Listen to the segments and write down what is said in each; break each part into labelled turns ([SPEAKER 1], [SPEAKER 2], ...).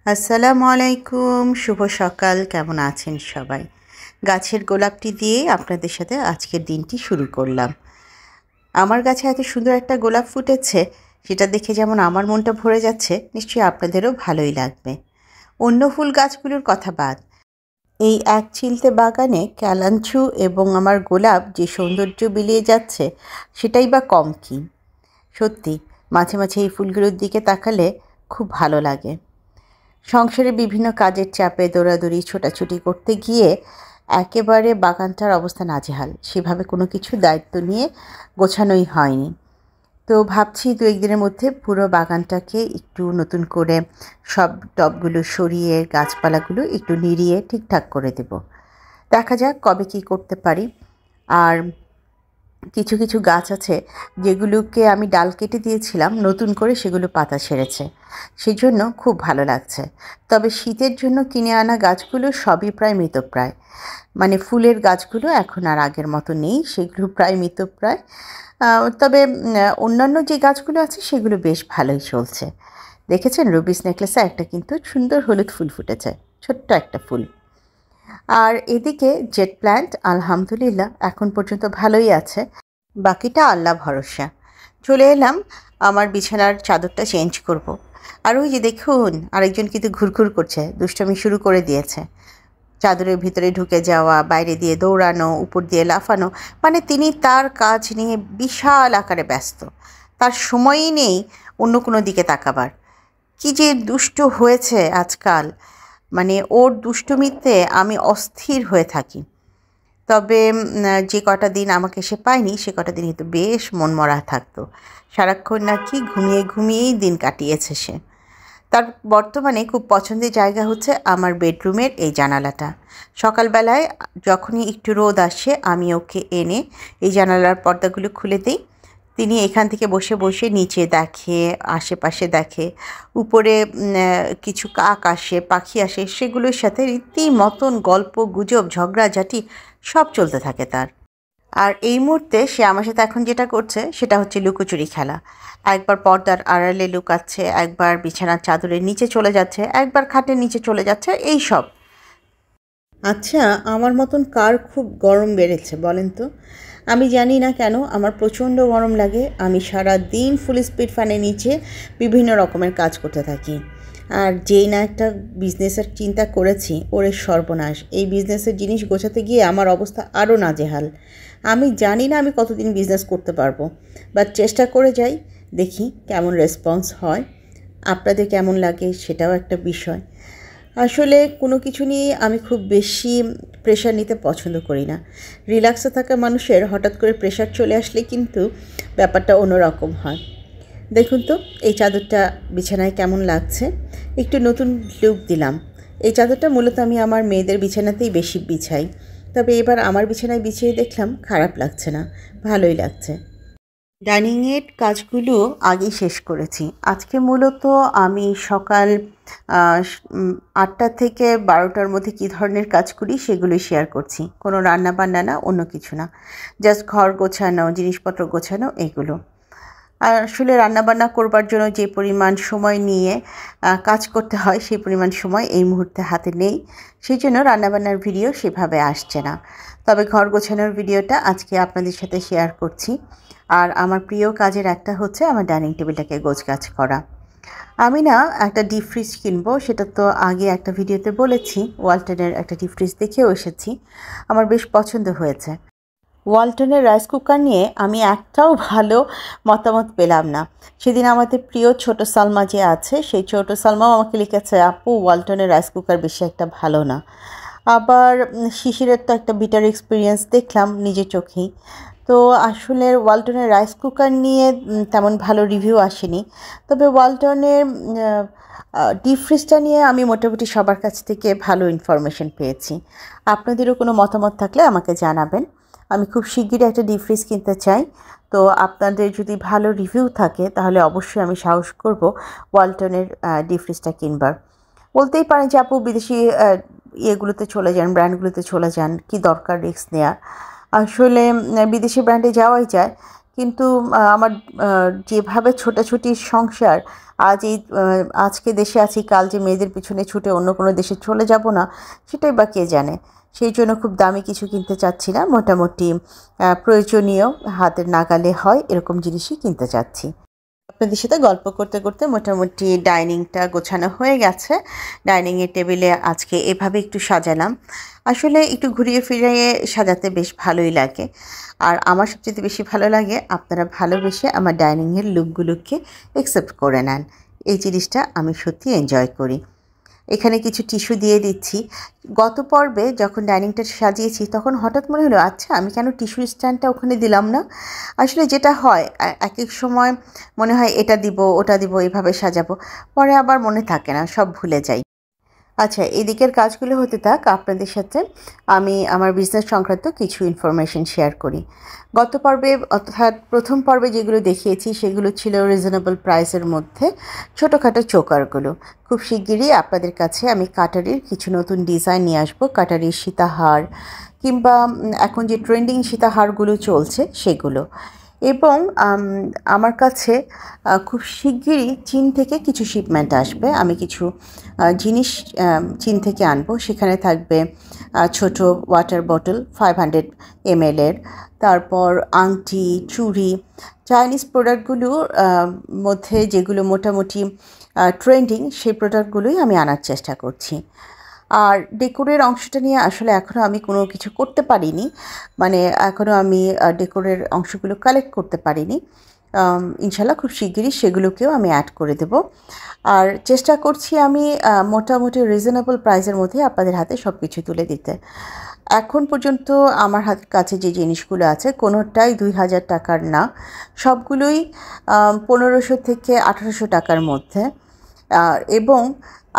[SPEAKER 1] আসসালামু আলাইকুম, শুভ সকাল। কেমন আছেন সবাই? গাছের গোলাপটি দিয়ে আপনাদের সাথে আজকের দিনটি শুরু করলাম। আমার গাছে এত সুন্দর একটা গোলাপ ফুটেছে, সেটা দেখে যেমন আমার মনটা ভরে যাচ্ছে, নিশ্চয়ই আপনাদেরও ভালোই লাগবে। অন্য ফুল গাছগুলোর কথা বাদ, এই এক চিলতে বাগানে ক্যালাঞ্চু এবং আমার গোলাপ যে সৌন্দর্য বিলিয়ে যাচ্ছে, সেটাই বা কম কি। সত্যি মাঝে মাঝে এই ফুলগুলোর দিকে তাকালে খুব ভালো লাগে। সংসারে বিভিন্ন কাজের চাপে দৌড়াদৌড়ি ছোটাছুটি করতে গিয়ে একেবারে বাগানটার অবস্থা নাজেহাল। সেভাবে কোনো কিছু দায়িত্ব নিয়ে গোছানোই হয়নি। তো ভাবছি 2-1 দিনের মধ্যে পুরো বাগানটাকে একটু নতুন করে সব টবগুলো সরিয়ে গাছপালাগুলো একটু নিড়িয়ে ঠিকঠাক করে দেব। দেখা যাক কবে কী করতে পারি। আর কিছু কিছু গাছ আছে যেগুলোকে আমি ডাল কেটে দিয়েছিলাম, নতুন করে সেগুলো পাতা ছেড়েছে, সেই জন্য খুব ভালো লাগছে। তবে শীতের জন্য কিনে আনা গাছগুলো সবই প্রায় মৃতপ্রায়, মানে ফুলের গাছগুলো এখন আর আগের মতো নেই, সেগুলো প্রায় মৃতপ্রায়। তবে অন্যান্য যে গাছগুলো আছে সেগুলো বেশ ভালোই চলছে। দেখেছেন রুবিস নেকলেসে একটা কিন্তু সুন্দর হলুদ ফুল ফুটেছে, ছোট্ট একটা ফুল। আর এদিকে জেট প্ল্যান্ট আলহামদুলিল্লাহ এখন পর্যন্ত ভালোই আছে, বাকিটা আল্লাহ ভরসা। চলে এলাম আমার বিছানার চাদরটা চেঞ্জ করব। আর ওই যে দেখুন আরেকজন কিন্তু ঘুরঘুর করছে, দুষ্টামি শুরু করে দিয়েছে। চাদরের ভিতরে ঢুকে যাওয়া, বাইরে দিয়ে দৌড়ানো, উপর দিয়ে লাফানো, মানে তিনি তার কাজ নিয়ে বিশাল আকারে ব্যস্ত। তার সময়ই নেই অন্য কোনো দিকে তাকাবার। কি যে দুষ্ট হয়েছে আজকাল, মানে ওর দুষ্টুমিতে আমি অস্থির হয়ে থাকি। তবে যে কটা দিন আমাকে সে পায়নি, সে কটা দিন কিন্তু বেশ মনমরা থাকতো। সারাক্ষণ নাকি ঘুমিয়ে ঘুমিয়েই দিন কাটিয়েছে সে। তার বর্তমানে খুব পছন্দের জায়গা হচ্ছে আমার বেডরুমের এই জানালাটা। সকালবেলায় যখনই একটু রোদ আসে আমি ওকে এনে এই জানালার পর্দাগুলো খুলে দিই। তিনি এখান থেকে বসে বসে নিচে দেখে, আশেপাশে দেখে, উপরে কিছু কাক আসে, পাখি আসে, সেগুলোর সাথে রীতিমতন গল্প গুজব ঝগড়াঝাটি সব চলতে থাকে তার। আর এই মুহূর্তে সে আমার সাথে এখন যেটা করছে সেটা হচ্ছে লুকোচুরি খেলা। একবার পর্দার আড়ালে লুকাচ্ছে, একবার বিছানার চাদরের নিচে চলে যাচ্ছে, একবার খাটের নিচে চলে যাচ্ছে, এই সব। আচ্ছা, আমার মতন কার খুব গরম বেড়েছে বলেন তো? আমি জানি না কেন আমার প্রচণ্ড গরম লাগে। আমি সারা দিন ফুল স্পিড ফ্যানের নিচে বিভিন্ন রকমের কাজ করতে থাকি। আর যেই না একটা বিজনেসের চিন্তা করেছি, ওরে সর্বনাশ! এই বিজনেসের জিনিস গোছাতে গিয়ে আমার অবস্থা আরও নাজেহাল। আমি জানি না আমি কতদিন বিজনেস করতে পারবো, বাট চেষ্টা করে যাই, দেখি কেমন রেসপন্স হয়। আপনাদের কেমন লাগে সেটাও একটা বিষয়। আসলে কোনো কিছু নিয়ে আমি খুব বেশি প্রেশার নিতে পছন্দ করি না। রিল্যাক্সে থাকা মানুষের হঠাৎ করে প্রেশার চলে আসলে কিন্তু ব্যাপারটা অন্যরকম হয়। দেখুন তো এই চাদরটা বিছানায় কেমন লাগছে, একটু নতুন লুক দিলাম। এই চাদরটা মূলত আমি আমার মেয়েদের বিছানাতেই বেশি বিছাই, তবে এবার আমার বিছানায় বিছিয়ে দেখলাম খারাপ লাগছে না, ভালোই লাগছে। ডাইনিংয়ের কাজগুলো আগেই শেষ করেছি। আজকে মূলত আমি সকাল 8টা থেকে 12টার মধ্যে কী ধরনের কাজ করি সেগুলোই শেয়ার করছি। কোনো রান্না বান্না না, অন্য কিছু না, জাস্ট ঘর গোছানো, জিনিসপত্র গোছানো, এগুলো। আর আসলে রান্নাবান্না করবার জন্য যে পরিমাণ সময় নিয়ে কাজ করতে হয়, সেই পরিমাণ সময় এই মুহূর্তে হাতে নেই, সেই জন্য রান্নাবান্নার ভিডিও সেভাবে আসছে না। তবে ঘর গোছানোর ভিডিওটা আজকে আপনাদের সাথে শেয়ার করছি। আর আমার প্রিয় কাজের একটা হচ্ছে আমার ডাইনিং টেবিলটাকে গোছগাছ করা। আমি না একটা ডিপ ফ্রিজ কিনবো, সেটা তো আগে একটা ভিডিওতে বলেছি। ওয়ালটনের একটা ডিপ ফ্রিজ দেখেও এসেছি, আমার বেশ পছন্দ হয়েছে। ওয়ালটনের রাইস কুকার নিয়ে আমি একটাও ভালো মতামত পেলাম না। সেদিন আমাদের প্রিয় ছোট সালমা যে আছে, সেই ছোট সালমাও আমাকে লিখেছে, আপু ওয়ালটনের রাইস কুকার বেশি একটা ভালো না। আবার শিশিরের তো একটা বিটার এক্সপিরিয়েন্স দেখলাম নিজের চোখেই। তো আসলে ওয়ালটনের রাইস কুকার নিয়ে তেমন ভালো রিভিউ আসেনি। তবে ওয়ালটনের ডিপ ফ্রিজটা নিয়ে আমি মোটামুটি সবার কাছ থেকে ভালো ইনফরমেশন পেয়েছি। আপনাদেরও কোনো মতামত থাকলে আমাকে জানাবেন। আমি খুব শিগগিরই একটা ডিপ ফ্রিজ কিনতে চাই। তো আপনাদের যদি ভালো রিভিউ থাকে তাহলে অবশ্যই আমি সাহস করব ওয়ালটনের ডিপ ফ্রিজটা কিনবার। বলতেই পারেন যে আপু বিদেশি ইয়েগুলোতে চলে যান, ব্র্যান্ডগুলোতে চলে যান, কি দরকার রিস্ক নেওয়া। আসলে বিদেশি ব্র্যান্ডে যাওয়াই যায়, কিন্তু আমার যেভাবে ছোটাছুটি সংসার, আজকে দেশে আছি, কাল যে মেয়েদের পিছনে ছুটে অন্য কোনো দেশে চলে যাব না, সেটাই বা কে জানে। সেই জন্য খুব দামি কিছু কিনতে চাচ্ছি না, মোটামুটি প্রয়োজনীয়, হাতের নাগালে হয় এরকম জিনিসই কিনতে চাচ্ছি। আপনাদের সাথে গল্প করতে করতে মোটামুটি ডাইনিংটা গোছানো হয়ে গেছে। ডাইনিংয়ের টেবিলে আজকে এভাবে একটু সাজালাম। আসলে একটু ঘুরিয়ে ফিরিয়ে সাজাতে বেশ ভালোই লাগে। আর আমার সবচেয়ে বেশি ভালো লাগে আপনারা ভালোবেসে আমার ডাইনিংয়ের লুকগুলোকে অ্যাকসেপ্ট করে নেন। এই জিনিসটা আমি সত্যি এনজয় করি। এখানে কিছু টিস্যু দিয়ে দিচ্ছি। গত পর্বে যখন ডাইনিংটা সাজিয়েছি তখন হঠাৎ মনে হলো, আচ্ছা আমি কেন টিস্যু স্ট্যান্ডটা ওখানে দিলাম না। আসলে যেটা হয়, এক এক সময় মনে হয় এটা দিব ওটা দিব, এভাবে সাজাবো, পরে আবার মনে থাকে না, সব ভুলে যাই। আচ্ছা, এদিকের কাজগুলো হতে থাক, আপনাদের সাথে আমি আমার বিজনেস সংক্রান্ত কিছু ইনফরমেশন শেয়ার করি। গত পর্বে অর্থাৎ প্রথম পর্বে যেগুলো দেখিয়েছি সেগুলো ছিল রিজনেবল প্রাইসের মধ্যে ছোটোখাটো চোকারগুলো। খুব শিগগিরই আপনাদের কাছে আমি কাটারির কিছু নতুন ডিজাইন নিয়ে আসবো, কাটারির সীতাহার কিংবা এখন যে ট্রেন্ডিং সীতাহারগুলো চলছে সেগুলো। এবং আমার কাছে খুব শিগগিরই চীন থেকে কিছু শিপমেন্ট আসবে। আমি কিছু জিনিস চীন থেকে আনবো। সেখানে থাকবে ছোট ওয়াটার বটল 500 ml-এর, তারপর আংটি, চুড়ি, চাইনিজ প্রোডাক্টগুলোর মধ্যে যেগুলো মোটামুটি ট্রেন্ডিং সেই প্রোডাক্টগুলোই আমি আনার চেষ্টা করছি। আর ডেকোরের অংশটা নিয়ে আসলে এখনও আমি কোনো কিছু করতে পারিনি, মানে এখনও আমি ডেকোরের অংশগুলো কালেক্ট করতে পারিনি। ইনশাল্লাহ খুব শিগগিরই সেগুলোকেও আমি অ্যাড করে দেব। আর চেষ্টা করছি আমি মোটামুটি রিজনেবল প্রাইসের মধ্যে আপনাদের হাতে সব কিছু তুলে দিতে। এখন পর্যন্ত আমার কাছে যে জিনিসগুলো আছে কোনোটাই 2000 টাকার না, সবগুলোই 1500 থেকে 1800 টাকার মধ্যে। এবং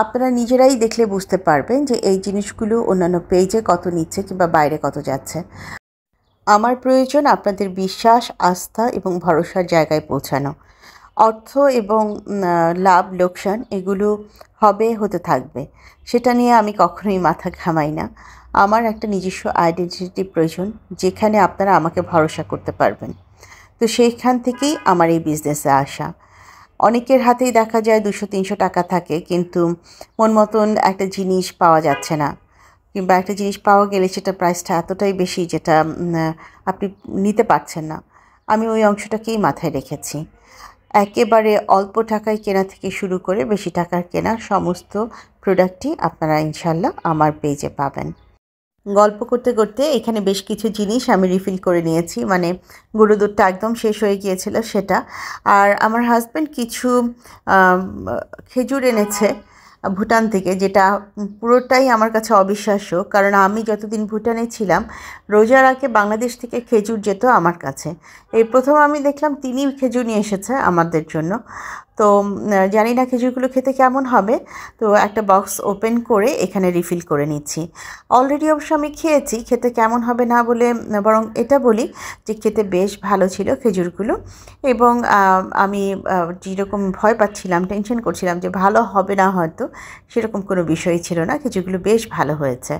[SPEAKER 1] আপনারা নিজেরাই দেখলে বুঝতে পারবেন যে এই জিনিসগুলো অন্যান্য পেজে কত নিচ্ছে কিংবা বাইরে কত যাচ্ছে। আমার প্রয়োজন আপনাদের বিশ্বাস, আস্থা এবং ভরসার জায়গায় পৌঁছানো। অর্থ এবং লাভ লোকসান এগুলো হতে থাকবে, সেটা নিয়ে আমি কখনোই মাথা ঘামাই না। আমার একটা নিজস্ব আইডেন্টিটি প্রয়োজন, যেখানে আপনারা আমাকে ভরসা করতে পারবেন। তো সেইখান থেকেই আমার এই বিজনেসে আসা। অনেকের হাতেই দেখা যায় 200-300 টাকা থাকে, কিন্তু মন মতন একটা জিনিস পাওয়া যাচ্ছে না, কিংবা একটা জিনিস পাওয়া গেলে সেটা প্রাইসটা এতটাই বেশি যেটা আপনি নিতে পারছেন না। আমি ওই অংশটাকেই মাথায় রেখেছি। একেবারে অল্প টাকায় কেনা থেকে শুরু করে বেশি টাকার কেনা সমস্ত প্রোডাক্টই আপনারা ইনশাল্লাহ আমার পেজে পাবেন। গল্প করতে করতে এখানে বেশ কিছু জিনিস আমি রিফিল করে নিয়েছি, মানে গুঁড়ো দুধটা একদম শেষ হয়ে গিয়েছিল সেটা। আর আমার হাজব্যান্ড কিছু খেজুর এনেছে ভুটান থেকে, যেটা পুরোটাই আমার কাছে অবিশ্বাস্য, কারণ আমি যতদিন ভুটানে ছিলাম রোজার আগে বাংলাদেশ থেকে খেজুর যেত আমার কাছে। এই প্রথম আমি দেখলাম তিনি খেজুর নিয়ে এসেছে আমাদের জন্য। তো জানি না খেজুরগুলো খেতে কেমন হবে, তো একটা বক্স ওপেন করে এখানে রিফিল করে নিচ্ছি। অলরেডি অবশ্য আমি খেয়েছি, খেতে কেমন হবে না বলে বরং এটা বলি যে খেতে বেশ ভালো ছিল খেজুরগুলো। এবং আমি যেরকম ভয় পাচ্ছিলাম, টেনশন করছিলাম যে ভালো হবে না হয়তো, সেরকম কোনো বিষয় ছিল না, খেজুরগুলো বেশ ভালো হয়েছে।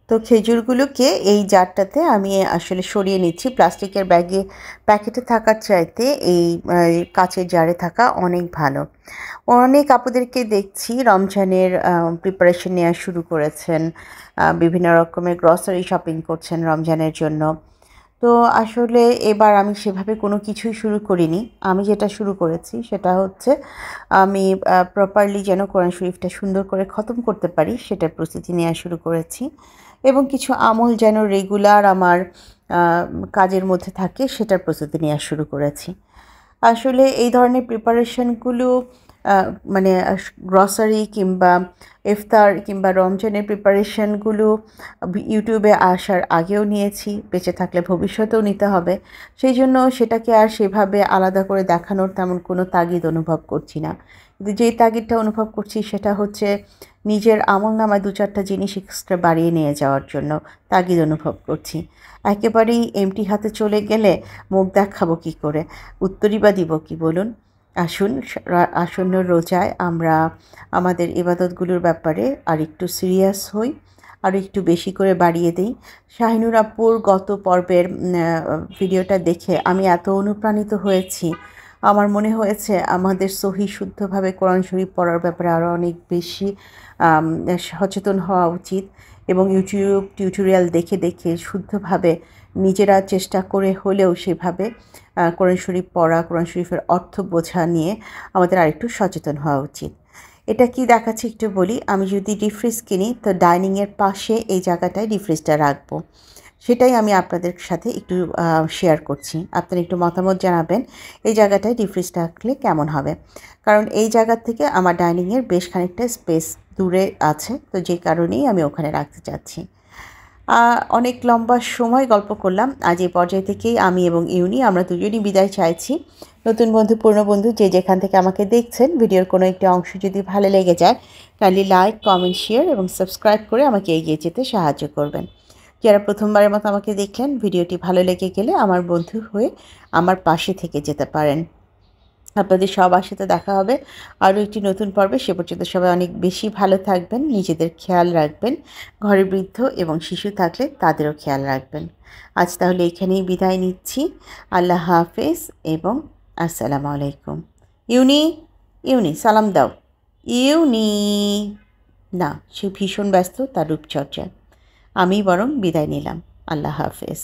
[SPEAKER 1] তো খেজুরগুলোকে এই জারটাতে আমি আসলে সরিয়ে নিচ্ছি। প্লাস্টিকের প্যাকেটে থাকার চাইতে এই কাচের জারে থাকা অনেক ভালো। অনেক আপুদেরকে দেখছি রমজানের প্রিপারেশন নেওয়া শুরু করেছেন, বিভিন্ন রকমের গ্রসারি শপিং করছেন রমজানের জন্য। তো আসলে এবার আমি সেভাবে কোনো কিছুই শুরু করিনি। আমি যেটা শুরু করেছি সেটা হচ্ছে আমি প্রপারলি যেন কোরআন শরীফটা সুন্দর করে খতম করতে পারি সেটার প্রস্তুতি নেওয়া শুরু করেছি, এবং কিছু আমল যেন রেগুলার আমার কাজের মধ্যে থাকে সেটার প্রস্তুতি নেওয়া শুরু করেছি। আসলে এই ধরনের প্রিপারেশনগুলো মানে গ্রসারি কিংবা ইফতার কিংবা রমজানের প্রিপারেশনগুলো ইউটিউবে আসার আগেও নিয়েছি, বেঁচে থাকলে ভবিষ্যতেও নিতে হবে। সেই জন্য সেটাকে আর সেভাবে আলাদা করে দেখানোর তেমন কোনো তাগিদ অনুভব করছি না। কিন্তু যেই তাগিদটা অনুভব করছি সেটা হচ্ছে নিজের আমলনামায় 2-4টা জিনিস এক্সট্রা বাড়িয়ে নিয়ে যাওয়ার জন্য তাগিদ অনুভব করছি। একেবারেই এমটি হাতে চলে গেলে মুখ দেখাবো কী করে, উত্তরই বা দিব কী বলুন। আসুন আসন্ন রোজায় আমরা আমাদের ইবাদতগুলোর ব্যাপারে আর একটু সিরিয়াস হই, আরও একটু বেশি করে বাড়িয়ে দিই। শাহিনুর আপুর গত পর্বের ভিডিওটা দেখে আমি এত অনুপ্রাণিত হয়েছি, আমার মনে হয়েছে আমাদের সহি শুদ্ধভাবে কোরআন শরীফ পড়ার ব্যাপারে আরও অনেক বেশি সচেতন হওয়া উচিত এবং ইউটিউব টিউটোরিয়াল দেখে দেখে শুদ্ধভাবে নিজেরা চেষ্টা করে হলেও সেভাবে কোরআন শরীফ পড়া, কোরআন শরীফের অর্থ বোঝা নিয়ে আমাদের আরেকটু সচেতন হওয়া উচিত। এটা কি দেখাচ্ছি একটু বলি। আমি যদি ডিপ ফ্রিজ কিনি তো ডাইনিংয়ের পাশে এই জায়গাটায় ডিপ ফ্রিজটা রাখবো, সেটাই আমি আপনাদের সাথে একটু শেয়ার করছি। আপনারা একটু মতামত জানাবেন এই জায়গাটায় ডিপ ফ্রিজটা রাখলে কেমন হবে, কারণ এই জায়গা থেকে আমার ডাইনিংয়ের বেশ খানিকটা স্পেস দূরে আছে, তো যে কারণেই আমি ওখানে রাখতে চাচ্ছি। অনেক লম্বা সময় গল্প করলাম। আজ এই পর্যায় থেকেই আমি এবং ইউনি আমরা দুজনই বিদায় চাইছি। নতুন বন্ধু, পুরনো বন্ধু যে যেখান থেকে আমাকে দেখছেন, ভিডিওর কোনো একটি অংশ যদি ভালো লেগে যায় কাইন্ডলি লাইক, কমেন্ট, শেয়ার এবং সাবস্ক্রাইব করে আমাকে এগিয়ে যেতে সাহায্য করবেন। যারা প্রথমবারের মতো আমাকে দেখলেন, ভিডিওটি ভালো লেগে গেলে আমার বন্ধু হয়ে আমার পাশে থেকে যেতে পারেন। আপনাদের সবার সাথে দেখা হবে আরও একটি নতুন পর্বে। সে পর্যন্ত সবাই অনেক বেশি ভালো থাকবেন, নিজেদের খেয়াল রাখবেন, ঘরে বৃদ্ধ এবং শিশু থাকলে তাদেরও খেয়াল রাখবেন। আজ তাহলে এখানেই বিদায় নিচ্ছি। আল্লাহ হাফেজ এবং আসসালামু আলাইকুম। ইউনি, ইউনি সালাম দাও। ইউনি না, সে ভীষণ ব্যস্ত তার রূপচর্চায়। আমি বরং বিদায় নিলাম। আল্লাহ হাফেজ।